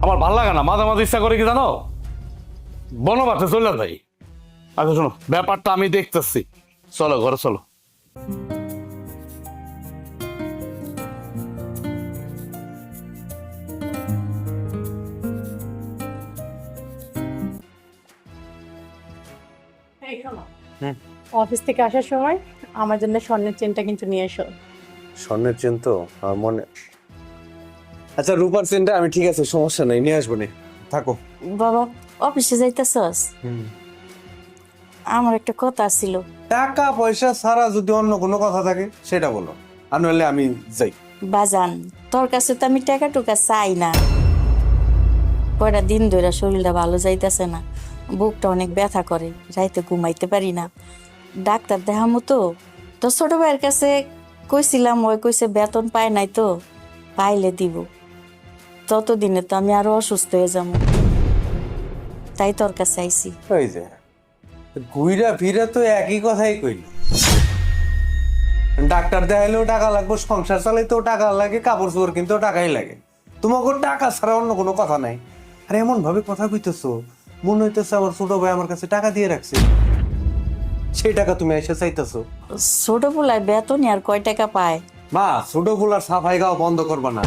আমার ভাল লাগে না, মাঝে মাঝে ইচ্ছা করে কি জানো, বনবাসে চলে যাই। আচ্ছা শোনো, ব্যাপারটা আমি দেখতেছি, চলো ঘরে চলো। অফিস থেকে আসার সময় আমার জন্য স্বর্ণের চেনটা কিন্তু নিয়ে এসো। স্বর্ণের চেন তো আমার মনে, আচ্ছা রূপার চেনটা আমি ঠিক আছে, সমস্যা নাই, নিয়ে আসবো নি, থাকো। বাবা অফিসে যাইতেছস? আমার একটা কথা ছিল। টাকা পয়সা ছাড়া যদি অন্য কোনো কথা থাকে সেটা বলো, আর নইলে আমি যাই। বাজান, তোর কাছে তো আমি টাকা টুকা চাই না। কয়টা দিন ধরে শরীরটা ভালো যাইতেছে না, বুকটা অনেক ব্যথা করে, রাইতে ঘুমাইতে পারি না। ডাক্তার দেখামো তো, তো ছোট ভাইয়ের কাছে কইছিলাম, ওই কইছে বেতন পায় নাই, তো পাইলে দিব। ততদিনে তো আমি আরো অসুস্থ হয়ে যাবো, তাই তোর কাছে আইছি। ওই যে ঘুইরা ফিরা তো একই কথাই কইল, ডাক্তার দেখাইলেও টাকা লাগবে, সংসার চালাইতেও টাকা লাগে, কাপড় চোপড় কিনতেও টাকাই লাগে। তোমাকে টাকা ছাড়া অন্য কোনো কথা নাই। আর এমন ভাবে কথা কইতেছো, মনে হইতেছে আমার ছোট ভাই আমার কাছে টাকা দিয়ে রাখছে, সেই টাকা তুমি এসে চাইতেছো। ছোট পোলায় বেতনই আর কয় টাকা পায়? মা, ছোট পোলার সাফাই গাও বন্ধ করবা না।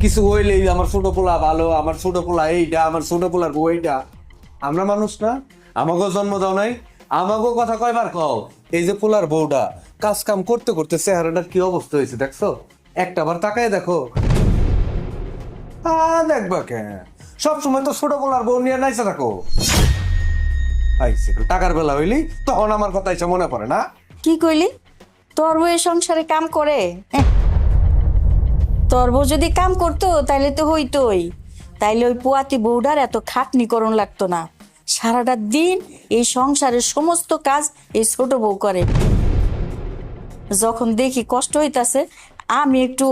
কিছু হইলেই আমার ছোট পোলা ভালো, আমার ছোট পোলা এইটা, আমার ছোট পোলার বউ এইটা। আমরা মানুষ না? আমাকেও জন্ম দাও নাই, আমাকেও কথা কয়বার কও। এই যে পোলার বউটা কাজ কাম করতে করতে চেহারাটার কি অবস্থা হয়েছে দেখছো? একটা বার তাকায় দেখো। দেখবা কেন সবসময় তো ছোট পোলার বউ নিয়ে নাইসা থাকো। আইসে টাকার বেলা হইলি তখন আমার কথা এসে মনে পড়ে না? কি কইলি? তোর বউ এই সংসারে কাম করে? তোর বউ যদি কাম করতো তাইলে তো হইতোই, তাইলে ওই পুয়াতি বউডার এত খাটনি করণ লাগতো না। সারাটা দিন এই সংসারের সমস্ত কাজ এই ছোট বউ করে। যখন দেখি কষ্ট হইতাছে আমি একটু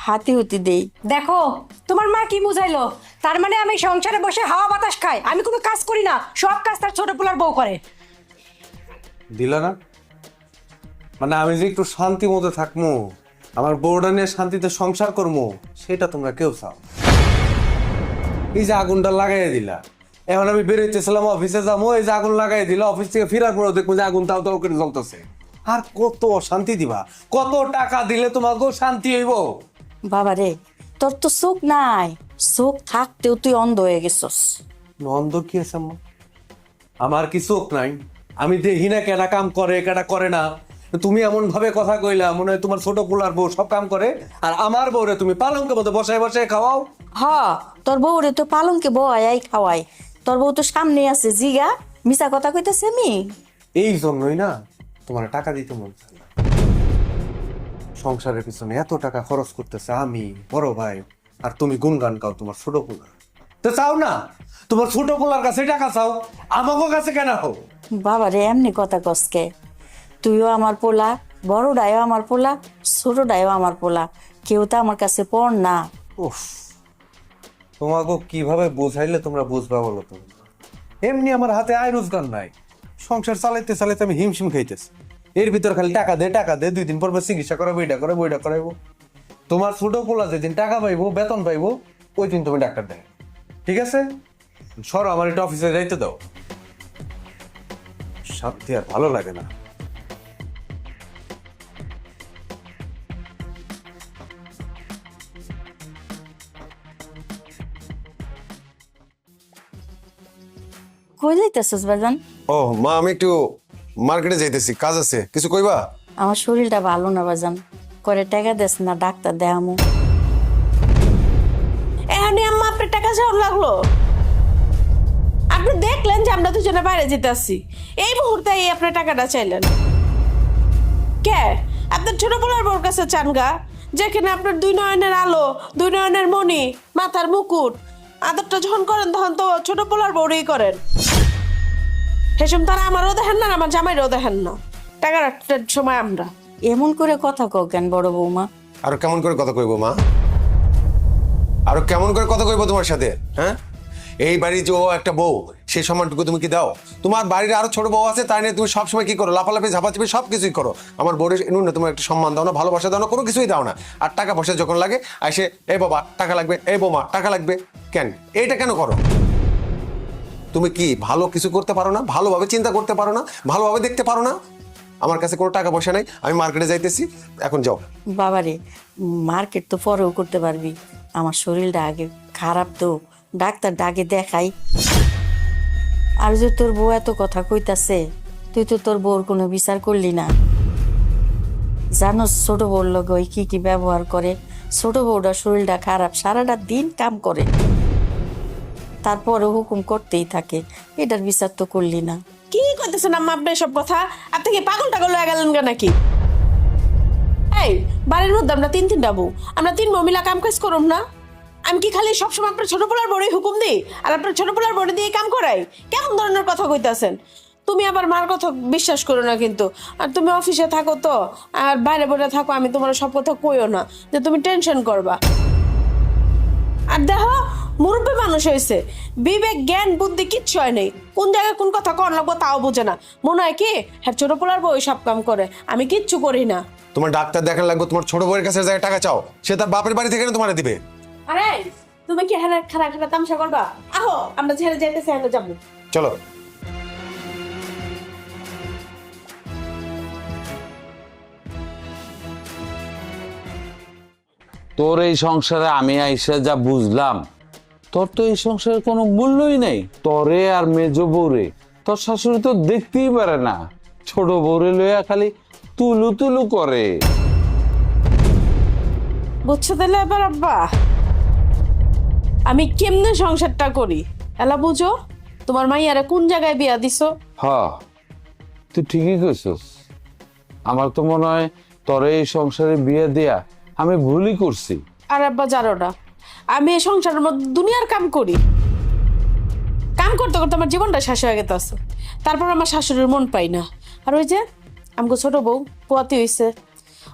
হাতি হুতি দেই। দেখো তোমার মা কি বুঝাইলো, তার মানে আমি সংসারে বসে হাওয়া বাতাস খাই, আমি কোনো কাজ করি না, সব কাজ তার ছোট পোলার বউ করে। দিল না মানে আমি যে একটু শান্তি মতো থাকবো, আমার বউটা নিয়ে শান্তিতে সংসার করবো, সেটা তোমরা কেউ চাও? এই যে আগুনটা লাগাই দিলা, এখন আমি বেরোইতেছিলাম অফিসে যাবো, এই যে আগুন লাগাই দিলা, অফিস থেকে ফেরার পরে দেখবো যে আগুন তাও তাও করে জ্বলতেছে। আর কত শান্তি দিবা? কত টাকা দিলে তোমাকেও শান্তি হইব? বাবা রে, তোর তো চোখ নাই, চোখ থাকতেও তুই অন্ধ হয়ে গেছস। নন্দ কি আছে আম্মা? আমার কি চোখ নাই? আমি দেখি না কেডা কাম করে কেডা করে না? তুমি এমন ভাবে কথা কইলা মনে হয় তোমার ছোট পোলার বউ সব কাম করে, আর আমার বউরে তুমি পালঙ্কের মতো বসায় বসায় খাওয়াও। হ, তোর বউরে তো পালঙ্কে বয়াই খাওয়াই, তোর বউ তো সামনে আছে, জিগা মিছা কথা কইতেছে আমি? এই জন্যই না তোমার টাকা দিতে মন চায় না। সংসারের পিছনে এত টাকা খরচ করতেছে আমি, বড় ভাই, আর তুমি গুনগান গাও তোমার ছোট পোলা। তো চাও না তোমার ছোট পোলার কাছে টাকা চাও, আমাকে কাছে কেন হও? বাবা রে, এমনি কথা কসকে? তুইও আমার পোলা, বড়ডাইও আমার পোলা, ছোটডাইও আমার পোলা, কেউ তো আমার কাছে পড় না। উফ, তোমাকে কিভাবে বোঝাইলে তোমরা বুঝবা বলো তো? এমনি আমার হাতে আয় রোজগার নাই, সংসার চালাইতে চালাইতে আমি হিমশিম খাইতেছি। এর ভিতর খালি টাকা দে, 2 দিন পর চিকিৎসা করাবো, এটা করে বইটা করাইবো। তোমার ছোট পোলা যেদিন টাকা পাইবো, বেতন পাইবো, ওই দিন তুমি ডাক্তার দেখ, ঠিক আছে? সরো, আমার একটা অফিসে যাইতে দাও। শান্তি আর ভালো লাগে না। কই যাইতেছস বাজান? ও মা, আমি একটু মার্কেটে যাইতেছি, কাজ আছে, কিছু কইবা? আমার শরীরটা ভালো না বাজান, করে টাকা দেস না, ডাক্তার দেখামু। এখানে আম্মা আপনার টাকা চাওয়ার লাগলো? আপনি দেখলেন যে আমরা দুজনে বাইরে যেতে আসছি, এই মুহূর্তে এই আপনার টাকাটা চাইলেন কে? আপনার ছোট বলার বউর কাছে চান গা, যেখানে আপনার 2 নয়নের আলো, 2 নয়নের মণি, মাথার মুকুট, আদরটা যখন করেন তখন তো ছোট বলার বউরেই করেন। সেসব তারা আমারও দেখেন না, আমার জামাইরও দেখেন না। টাকার একটা সময় আমরা এমন করে কথা কও কেন বড় বৌমা? আরো কেমন করে কথা কইবো মা? আরো কেমন করে কথা কইবো তোমার সাথে? হ্যাঁ, এই বাড়ির যে ও একটা বউ, সেই সম্মানটুকু তুমি কি দাও? তোমার বাড়ির আরো ছোট বউ আছে, তাই নিয়ে তুমি সবসময় কি করো? লাফালাফি ঝাপাঝাপি সব কিছুই করো। আমার বউরের ন্যূনতম একটা সম্মান দাও না, ভালোবাসা দাও না, কোনো কিছুই দাও না। আর টাকা পয়সা যখন লাগে আসে, এই বাবা টাকা লাগবে, এই বৌমা টাকা লাগবে। কেন এইটা কেন করো? তুমি কি ভালো কিছু করতে পারো না? ভালোভাবে চিন্তা করতে পারো না? ভালোভাবে দেখতে পারো না? আমার কাছে কোনো টাকা পয়সা নাই, আমি মার্কেটে যাইতেছি, এখন যাও। বাবারে, মার্কেট তো পরেও করতে পারবি, আমার শরীরটা আগে খারাপ তো, ডাক্তার ডাকে দেখাই। আর যে তোর বউ এত কথা কইতাছে, তুই তো তোর বউর কোনো বিচার করলি না। জানো ছোট বউর লগে ওই কি কি ব্যবহার করে? ছোট বউটার শরীরটা খারাপ, সারাটা দিন কাম করে, তারপরে হুকুম করতেই থাকে, এটার বিচার তো করলি না। কি করতেছেন আম্মা আপনি সব কথা? আপনি কি পাগল টাগল হয়ে গেলেন কেন নাকি? এই বাড়ির মধ্যে আমরা তিনটা বউ, আমরা 3 বউ মিলা কাম কাজ করুম না? আমি কি খালি সবসময় আপনার ছোট পোলার বড়ই হুকুম দিই আর আপনার ছোট পোলার বড়ি দিয়ে কাম করাই? কেমন ধরনের কথা কইতাছেন? তুমি আবার মার কথা বিশ্বাস করো না কিন্তু। আর তুমি অফিসে থাকো তো, আর বাইরে বাইরে থাকো, আমি তোমার সব কথা কইও না যে তুমি টেনশন করবা। আর দেখো মুরব্বী মানুষ হয়েছে, বিবেক জ্ঞান বুদ্ধি কিচ্ছু হয় নেই, কোন জায়গায় কোন কথা কর লাগবো তাও বোঝে না। মনে হয় কি হ্যাঁ ছোট পোলার বউ সব কাম করে, আমি কিচ্ছু করি না। তোমার ডাক্তার দেখান লাগবে, তোমার ছোট বউয়ের কাছে যায় টাকা চাও, সে তার বাপের বাড়ি থেকে তোমার দিবে। আরে তুমি কি হ্যাঁ খারাপ খারাপ তামসা করবা? আহো আমরা ছেড়ে যাইতেছি, আমরা যাবো। চলো। তোর এই সংসারে আমি আইসা যা বুঝলাম, তোর তো এই সংসারে কোনো মূল্যই নেই। তরে আর মেজ বউরে তোর শাশুড়ি তো দেখতেই পারে না, ছোট বউরে লইয়া খালি তুলু তুলু করে। বুঝছো তাহলে এবার আব্বা আমি কেমনে সংসারটা করি এলা বুঝো? তোমার মাইয়ারে কোন জায়গায় বিয়া দিছো? হ, তুই ঠিকই কইছস। আমার তো মনে হয় তোর এই সংসারে বিয়ে দেয়া আমি ভুলই করছি। আর আব্বা জানো না আমি এই সংসারের মধ্যে দুনিয়ার কাম করি, কাম করতে করতে আমার জীবনটা শেষ হয়ে গেছে। তারপর আমার শাশুড়ির মন পাই না। আর ওই যে আমাকে ছোট বউ পোয়াতি হইছে,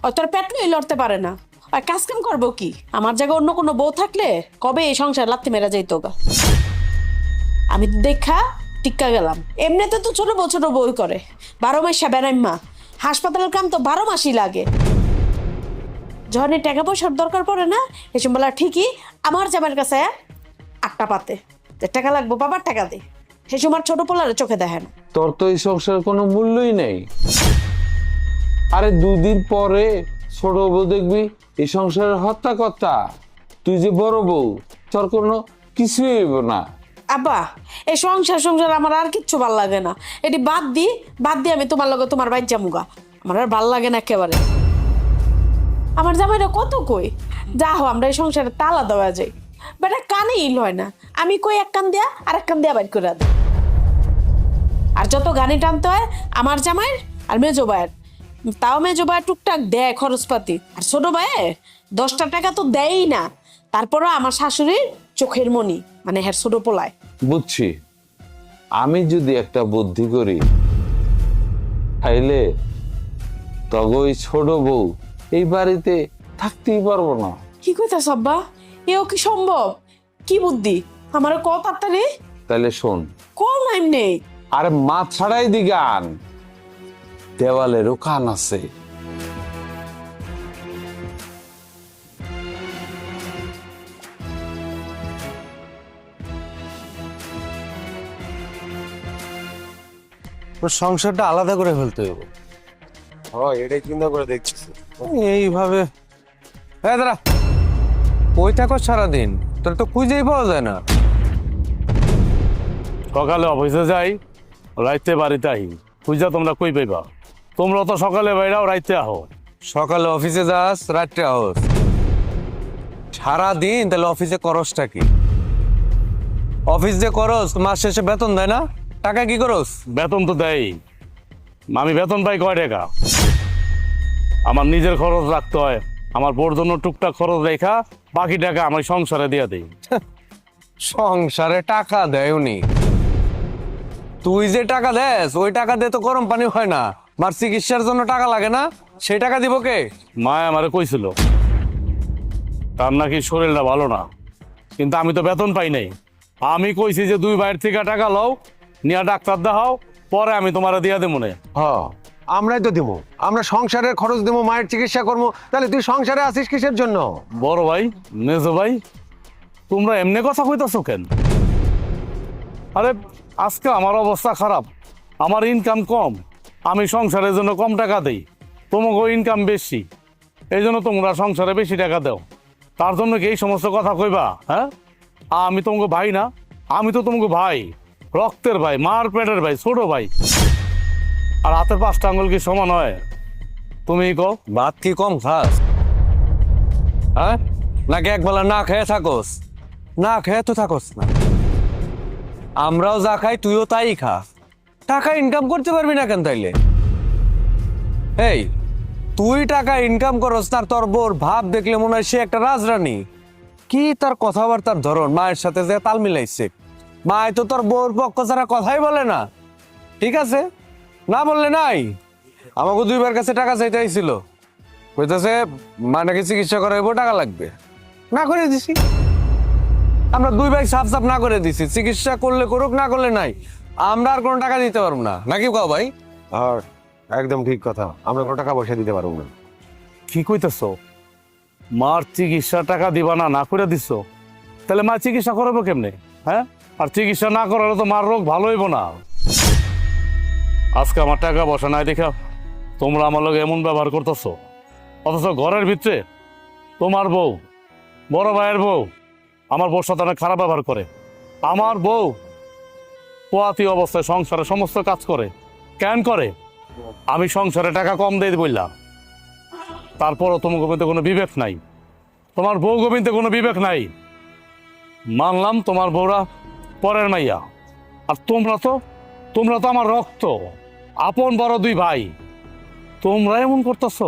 ও তোর পেটলেই লড়তে পারে না, আর কাজ কাম করবো কি? আমার জায়গায় অন্য কোনো বউ থাকলে কবে এই সংসার লাত্তি মেরা যাইতো গা। আমি তো দেখা টিক্কা গেলাম। এমনিতে তো ছোট বউ করে, 12 মাসে বেড়াইমা, হাসপাতালের কাম তো 12 মাসই লাগে। যখন এই টাকা পয়সার দরকার পড়ে না, এসব বলা ঠিকই আমার জামাইয়ের কাছে আটটা পাতে যে টাকা লাগবো, বাবার টাকা দে। সেই সময় ছোট পোলারে চোখে দেখে না। তোর তো এই সংসারের কোনো মূল্যই নেই। আরে 2 দিন পরে ছোট বউ দেখবি এই সংসারের হত্যা কর্তা, তুই যে বড় বউ, তোর কোনো কিছুই হইব না। আব্বা এই সংসার আমার আর কিচ্ছু ভাল লাগে না, এটি বাদ দিয়ে আমি তোমার লগে তোমার বাইর জামুগা, আমার আর ভাল লাগে না একেবারে। আমার জামাইরা কত কই যা হো আমরা এই সংসারে তালা দেওয়া যায়, বেটা কানে ইল হয় না। আমি কই এক কান দেয়া আর এক কান দেয়া বাইর করে দেয়। আর যত গানি টানতে হয় আমার জামাইয়ের আর মেজো ভাইয়ের, তাও মেজো ভাই টুকটাক দেয় খরচপাতি, আর ছোট ভাই 10টা টাকা তো দেয়ই না। তারপরও আমার শাশুড়ির চোখের মনি, মানে হ্যাঁ ছোট পোলায়। বুঝছি, আমি যদি একটা বুদ্ধি করি তাইলে তবে ওই ছোট বউ এই বাড়িতে থাকতেই পারবো না। কি কইতাছ আব্বা? এও কি সম্ভব? কি বুদ্ধি আমার কত তাড়াতাড়ি? তাইলে শোন। কোন নাইম নেই? আরে মা ছাড়াই দি গান, দেওয়ালেরও কান আছে। ওর সংসারটা আলাদা করে ফেলতে হবে। এটাই চিন্তা করে দেখতেছি। এইভাবে হ্যাঁ দাঁড়া, কই থাকো সারাদিন? তোর তো খুঁজেই পাওয়া যায় না। সকালে অফিসে যাই, রাইতে বাড়িতে আহি, খুঁজা তোমরা কই পাইবা? তোমরা তো সকালে বাইরাও রাইতে আহো। সকালে অফিসে যাস, রাত্রে আহস, সারাদিন তাহলে অফিসে করসটা কি? অফিস যে করস মাস শেষে বেতন দেয় না, টাকা কি করস? বেতন তো দেয়, আমি বেতন পাই কয় টাকা? আমার নিজের খরচ রাখতে হয়, আমার বোর জন্য টুকটাক খরচ রেখা বাকি টাকা আমি সংসারে দিয়ে দিই। সংসারে টাকা দেয় উনি, তুই যে টাকা দেস ওই টাকা দিয়ে তো গরম পানি হয় না। মার চিকিৎসার জন্য টাকা লাগে না, সেই টাকা দিব কে? মায় আমারে কইছিল তার নাকি শরীরটা ভালো না, কিন্তু আমি তো বেতন পাই নাই, আমি কইছি যে দুই ভাইয়ের থেকে টাকা লও, নিয়ে ডাক্তার দেখাও, পরে আমি তোমার দিয়া দেবো নে। হ্যাঁ আমরাই তো দিব, আমরা সংসারের খরচ দেবো, মায়ের চিকিৎসা করবো, তাহলে তুই সংসারে আসিস কিসের জন্য? বড় ভাই, মেজো ভাই, তোমরা এমনি কথা কইতাছো কেন? আরে আজকে আমার অবস্থা খারাপ, আমার ইনকাম কম, আমি সংসারের জন্য কম টাকা দেই, তোমাকে ইনকাম বেশি, এই জন্য তোমরা সংসারে বেশি টাকা দাও। তার জন্য কি এই সমস্ত কথা কইবা? হ্যাঁ, আমি তোমাকে ভাই না? আমি তো তোমাকে ভাই, রক্তের ভাই, মার পেটের ভাই, ছোট ভাই। আর হাতের 5টা আঙ্গুল কি সমান হয়? তুমি কও। ভাত কি কম খাস? হ্যাঁ, নাকি একবেলা না খেয়ে থাকোস? না খেয়ে তো থাকোস না। আমরাও যা খাই তুইও তাই খা, টাকা ইনকাম করতে পারবি না কেন তাইলে? এই তুই টাকা ইনকাম করস, তার তোর বোর ভাব দেখলে মনে হয় সে একটা রাজরানী। কি তার কথাবার্তার ধরন, মায়ের সাথে যে তাল মিলাইছে। মায় তো তোর বোর পক্ষ ছাড়া কথাই বলে না। ঠিক আছে, না বললে নাই। আমাকে 2বার কাছে টাকা চাইতে আইছিল, কইতাছে মা নাকি চিকিৎসা করাইবো, টাকা লাগবে, না করে দিছি। আমরা 2 ভাই সাফ সাফ না করে দিছি, চিকিৎসা করলে করুক, না করলে নাই, আমরা আর কোনো টাকা দিতে পারবো না। নাকি কও ভাই? আর একদম ঠিক কথা, আমরা কোনো টাকা পয়সা দিতে পারবো না। কি কইতেছ? মার চিকিৎসা টাকা দিবা না, না করে দিচ্ছ, তাহলে মা চিকিৎসা করাবো কেমনে? হ্যাঁ, আর চিকিৎসা না করালে তো মার রোগ ভালো হইব না। আজকে আমার টাকা পয়সা নাই দেখা তোমরা আমার লগে এমন ব্যবহার করতেছো, অথচ ঘরের ভিতরে তোমার বউ, বড় ভাইয়ের বউ আমার বউর সাথে অনেক খারাপ ব্যবহার করে। আমার বউ পোয়াতি অবস্থায় সংসারে সমস্ত কাজ করে। কেন করে? আমি সংসারে টাকা কম দিয়ে বললাম, তারপরও তোমার গোবিন্দে কোনো বিবেক নাই, তোমার বউ গোবিন্দে কোনো বিবেক নাই। মানলাম তোমার বউরা পরের মাইয়া, আর তোমরা তো আমার রক্ত, আপন বড় 2 ভাই, তোমরা এমন করতেছ।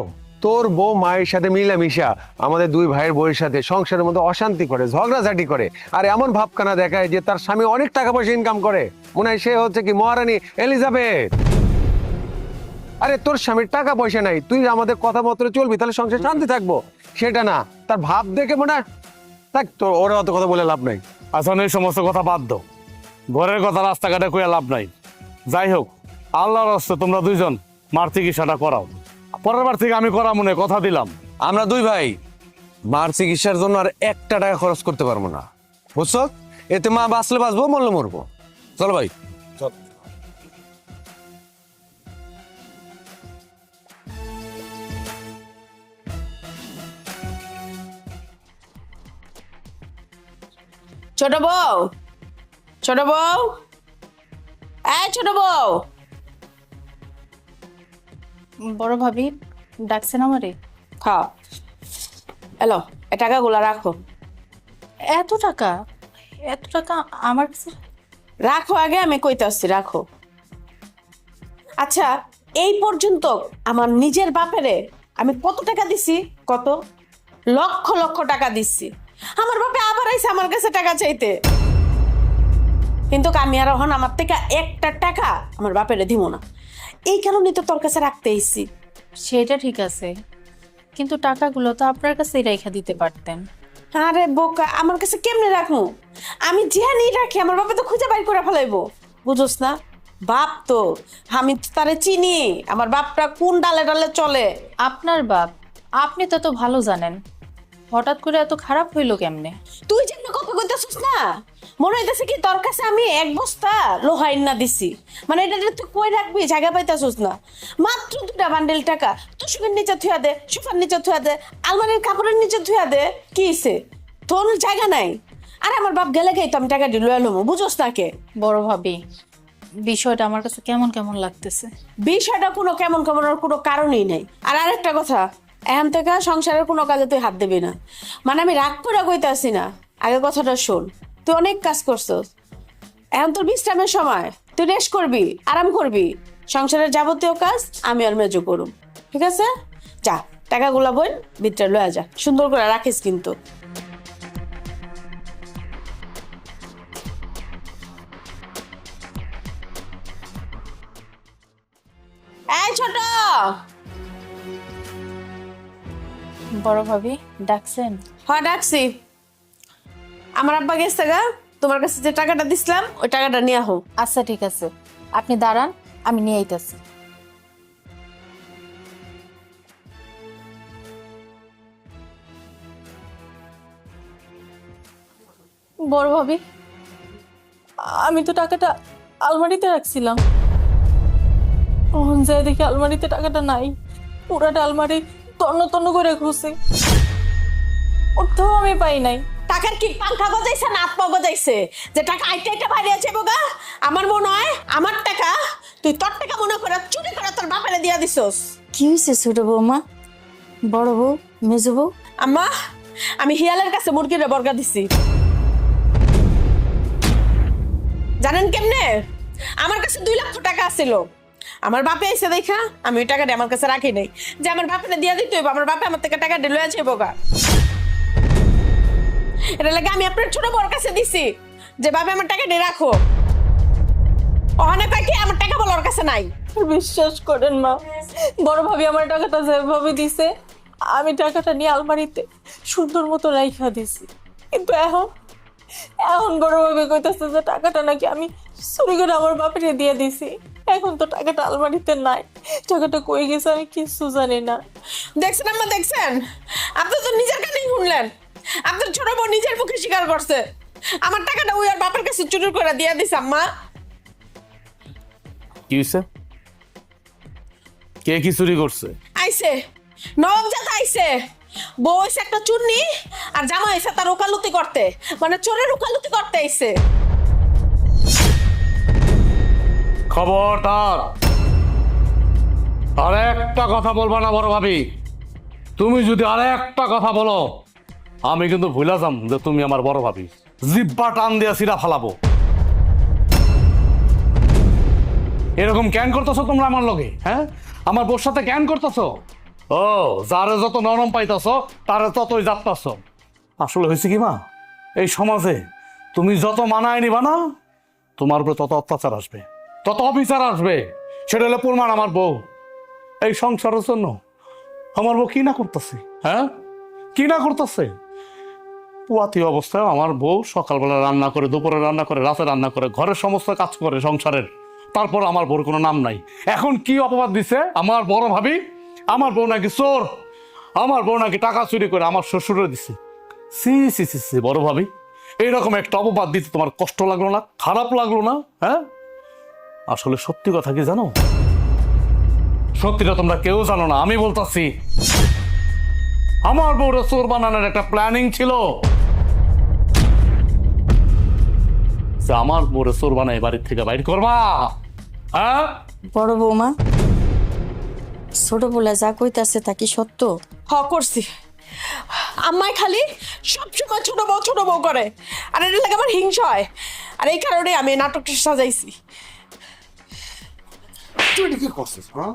তোর বউ মায়ের সাথে মিলামিশা আমাদের 2 ভাইয়ের বউয়ের সাথে সংসারের মধ্যে অশান্তি করে, ঝগড়াঝাটি করে, আর এমন ভাবখানা দেখায় যে তার স্বামী অনেক টাকা পয়সা ইনকাম করে, মনে হয় সে হচ্ছে কি মহারানী এলিজাবেথ। আরে তোর স্বামীর টাকা পয়সা নাই, তুই আমাদের কথা মতো চলবি, তাহলে সংসার শান্তি থাকবো, সেটা না। তার ভাব দেখে মনে হয় থাক, তোর ওরা অত কথা বলে লাভ নাই। আচ্ছা, এই সমস্ত কথা বাদ দাও, ঘরের কথা রাস্তাঘাটে কইয়া লাভ নাই। যাই হোক, আল্লাহর হস্তে তোমরা 2জন মার চিকিৎসাটা করাও, পরের বার থেকে আমি করা মনে কথা দিলাম। আমরা 2 ভাই মার চিকিৎসার জন্য আর 1টা টাকা খরচ করতে পারবো না, বুঝছো? এতে মা বাঁচলে বাঁচবো, মরলে মরবো। চলো ভাই, চল। ছোট বউ, ছোট বউ, এই ছোট বউ। বড় ভাবি ডাকছেন আমারে? হ্যাঁ, এলো, এই টাকাগুলো রাখো। এত টাকা? এত টাকা আমার কাছে? রাখো আগে, আমি কইতে আসছি, রাখো। আচ্ছা, এই পর্যন্ত আমার নিজের বাপেরে আমি কত টাকা দিছি? কত লক্ষ লক্ষ টাকা দিচ্ছি। আমার বাপে আবার আইছে আমার কাছে টাকা চাইতে, কিন্তু আমি আর এখন আমার থেকে 1টা টাকা আমার বাপেরে দিব না। এই কারণে তো তোর কাছে রাখতে আইছি। সেটা ঠিক আছে, কিন্তু টাকাগুলো তো আপনার কাছেই রেখা দিতে পারতেন। আরে বোকা, আমার কাছে কেমনে রাখবো? আমি জানি রাখি, আমার বাপে তো খুঁজে বাইর করে ফেলাইবো, বুঝোস না? বাপ তো, আমি তো তারে চিনি, আমার বাপটা কোন ডালে ডালে চলে। আপনার বাপ, আপনি তো ভালো জানেন, হঠাৎ করে এত খারাপ হইলো কেমনে? তুই যেন কথা কইতেছিস না, মনে হইতেছে কি তোর কাছে আমি 1 বস্তা লোহা না দিছি, মানে এটা তুই কই রাখবি, জায়গা পাইতেছিস না। মাত্র 2টা বান্ডেল টাকা তুষকের নিচে থুয়া দে, সোফার নিচে থুয়া দে, আলমারির কাপড়ের নিচে থুয়া দে, কি হইছে? তোর জায়গা নাই। আরে আমার বাপ গেলে গেই তো আমি টাকা দিয়ে লয়ে লমু, বুঝোস না? কে বড় ভাবি, বিষয়টা আমার কাছে কেমন কেমন লাগতেছে। বিষয়টা কোনো কেমন কেমনের কোনো কারণই নেই। আর আরেকটা কথা, এখন থেকে সংসারের কোনো কাজে তুই হাত দিবি না। মানে আমি রাগ করে কইতে আসি না, আগে কথাটা শোন। তুই অনেক কাজ করছস, এখন তোর বিশ্রামের সময়, তুই রেস্ট করবি, আরাম করবি। সংসারের যাবতীয় কাজ আমি আর মেজো করুম, ঠিক আছে? যা, টাকাগুলা বই ভিতরে লয়ে যা, সুন্দর করে রাখিস কিন্তু। এই ছোট, বড় ভাবি ডাকছেন? হ্যাঁ ডাকছি। আমার আব্বা গেছে গা, তোমার কাছে যে টাকাটা দিছিলাম ওই টাকাটা নিয়ে আহো। আচ্ছা ঠিক আছে, আপনি দাঁড়ান, আমি নিয়ে আইতাছি। বড় ভাবি, আমি তো টাকাটা আলমারিতে রাখছিলাম, ওখান যায় দেখি আলমারিতে টাকাটা নাই। পুরাটা আলমারি তন্ন তন্ন করে খুঁজছি, ওটাও আমি পাই নাই। টাকার কি পাংখা গজাইছে না আত্মা গজাইছে যে টাকা আইটা আইটা বাইরে আছে বোগা? আমার মনে হয় আমার টাকা তুই তোর টাকা মনে করে চুরি করে তোর বাপেরে দিয়া দিছস। কি হয়েছে ছোট বৌমা? বড় বউ, মেজো বউ? আম্মা, আমি হিয়ালের কাছে মুরগির বর্গা দিছি। জানেন কেমনে? আমার কাছে 2 লক্ষ টাকা ছিল। আমার বাপে এসে দেখা আমি ওই টাকাটা আমার কাছে রাখি নাই, যে আমার বাপেরে দিয়া দিতে হইব। আমার বাপে আমার থেকে টাকা লয়ে আছে বোগা। এটা লাগে আমি আপনার ছোট বড় কাছে দিছি যে বাবা আমার টাকা দিয়ে রাখো। ওখানে কয় কি আমার টাকা বলার কাছে নাই। বিশ্বাস করেন মা, বড় ভাবি আমার টাকাটা যেভাবে দিছে আমি টাকাটা নিয়ে আলমারিতে সুন্দর মতো রাইখা দিছি, কিন্তু এখন বড় ভাবি কইতাছে যে টাকাটা নাকি আমি চুরি করে আমার বাপেরে দিয়ে দিছি। এখন তো টাকাটা আলমারিতে নাই, টাকাটা কই গেছে আমি কিছু জানি না। দেখছেন আম্মা, দেখছেন? আপনি তো নিজের কানেই শুনলেন। আপনার ছোট বোন নিজের মুখে স্বীকার করছে আমার টাকাটা ওই আর বাপের কাছে চুরি করে দিয়ে দিছে। আম্মা, কি হয়েছে? কে কি চুরি করছে? আইছে নবজাত আইছে, বউ হইছে একটা চুন্নি আর জামা হইছে তার ওকালতি করতে, মানে চোরের ওকালতি করতে আইছে। খবরদার আর একটা কথা বলবা না বড় ভাবি। তুমি যদি আর একটা কথা বলো আমি কিন্তু ভুলা যাম যে তুমি আমার বড় ভাবি। জিব্বা টান দিয়া সিরা ফালাবো। এরকম ক্যান করতেছো তোমরা আমার লগে? হ্যাঁ, আমার বোর সাথে ক্যান করতেছো? ও, যারে যত নরম পাইতেছো তারে ততই যাত্তাছো। আসলে হয়েছে কি মা, এই সমাজে তুমি যত মানায় নিবা না তোমার উপরে তত অত্যাচার আসবে, তত অবিচার আসবে। সেটা হলো প্রমাণ আমার বউ। এই সংসারের জন্য আমার বউ কি না করতেছে? হ্যাঁ, কি না করতেছে? পুয়াতি অবস্থায় আমার বউ সকালবেলা রান্না করে, দুপুরে রান্না করে, রাতে রান্না করে, ঘরের সমস্ত কাজ করে সংসারের। তারপর আমার বউর কোনো নাম নাই। এখন কি অপবাদ দিছে আমার বড় ভাবি? আমার বউ নাকি চোর, আমার বউ নাকি টাকা চুরি করে আমার শ্বশুরে দিছে। সি সি সি সি, বড় ভাবি, এইরকম একটা অপবাদ দিতে তোমার কষ্ট লাগলো না? খারাপ লাগলো না? হ্যাঁ, আসলে সত্যি কথা কি জানো? সত্যিটা তোমরা কেউ জানো না, আমি বলতাছি। আমার বউরে চোর বানানোর একটা প্ল্যানিং ছিল, যে আমার বউরে চোর বানাই বাড়ির থেকে বাইর করবা। হ্যাঁ, বড় বৌমা, ছোট বলে যা কইতাছে তা কি সত্য? করছি। আম্মাই খালি সবসময় ছোট বউ করে, আর এটা লাগে আমার হিংসা হয়। আর এই কারণে আমি এই নাটকটা সাজাইছি। তুই এটা কি করছিস? হ্যাঁ,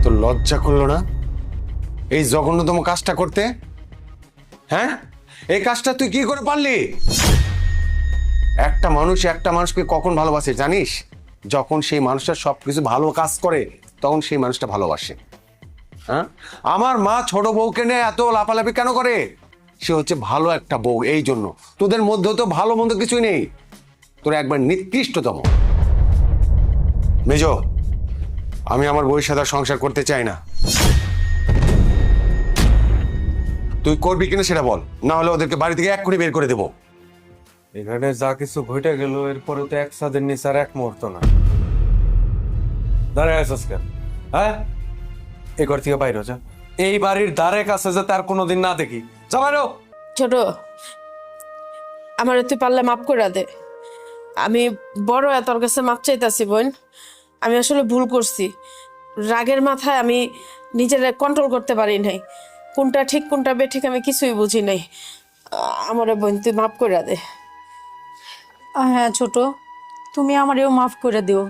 তোর লজ্জা করলো না এই জঘন্যতম কাজটা করতে? হ্যাঁ, এই কাজটা তুই কি করে পারলি? একটা মানুষকে কখন ভালোবাসে জানিস? যখন সেই মানুষটা সবকিছু ভালো কাজ করে তখন সেই মানুষটা ভালোবাসে। হ্যাঁ, আমার মা ছোট বউকে নিয়ে এত লাফালাফি কেন করে? সে হচ্ছে ভালো একটা বউ, এই জন্য। তোদের মধ্যে তো ভালো মন্দ কিছুই নেই, তোরা একবার নিকৃষ্টতম। মেজো, আমি আমার বউয়ের সাথে আর সংসার করতে চাই না। তুই করবি কিনা সেটা বল, না হলে ওদেরকে বাড়ি থেকে এক্ষুনি বের করে দেবো। এখানে যা কিছু ঘটে গেল এরপরে তো এক ছাদের নিচে আর এক মুহূর্ত না। দাঁড়ায় আছিস কেন? হ্যাঁ, এই ঘর থেকে বাইরে যা। এই বাড়ির দ্বারে কাছে যাতে আর কোনোদিন না দেখি। যা বাইরে। ছোট, আমার তুই পারলে মাফ করে দে। আমি বড় তোর কাছে মাপ চাইতাছি বোন। আমি আসলে ভুল করছি। রাগের মাথায় আমি নিজের কন্ট্রোল করতে পারি নাই। কোনটা ঠিক কোনটা বেঠিক আমি কিছুই বুঝি নাই। আমার বোন তুই মাফ করে দে। হ্যাঁ ছোট, তুমি আমারেও মাফ করে দিও।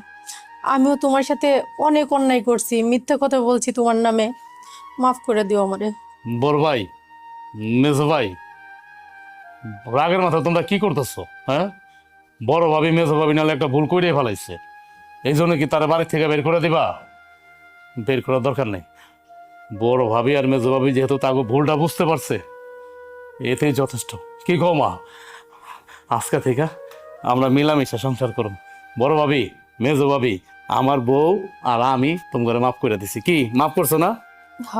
আমিও তোমার সাথে অনেক অন্যায় করছি, মিথ্যা কথা বলছি তোমার নামে। মাফ করে দিও আমারে। বড় ভাই, মেজো ভাই, রাগের মাথা তোমরা কি করতেছো? হ্যাঁ, বড় ভাবি মেজো ভাবি নাহলে একটা ভুল করে ফেলাইছে, এই জন্য কি তারা বাড়ি থেকে বের করে দিবা? বের করার দরকার নেই। বড় ভাবি আর মেজো ভাবি যেহেতু তাকে ভুলটা বুঝতে পারছে, এতেই যথেষ্ট। কি গো মা, আজকে থেকে আমরা মিলামিশা সংসার করুন। বড় ভাবি, মেজো ভাবি, আমার বউ আর আমি তোমাকে মাফ করে দিছি। কি মাফ করছো না? হ,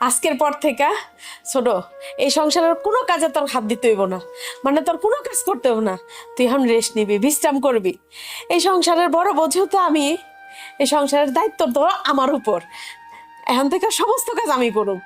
আজকের পর থেকে ছোট, এই সংসারের কোনো কাজে তোর হাত দিতে হইব না, মানে তোর কোনো কাজ করতে হইব না। তুই এখন রেস্ট নিবি, বিশ্রাম করবি। এই সংসারের বড় বোঝো তো আমি, এই সংসারের দায়িত্ব তো আমার উপর। এখন থেকে সমস্ত কাজ আমি করব।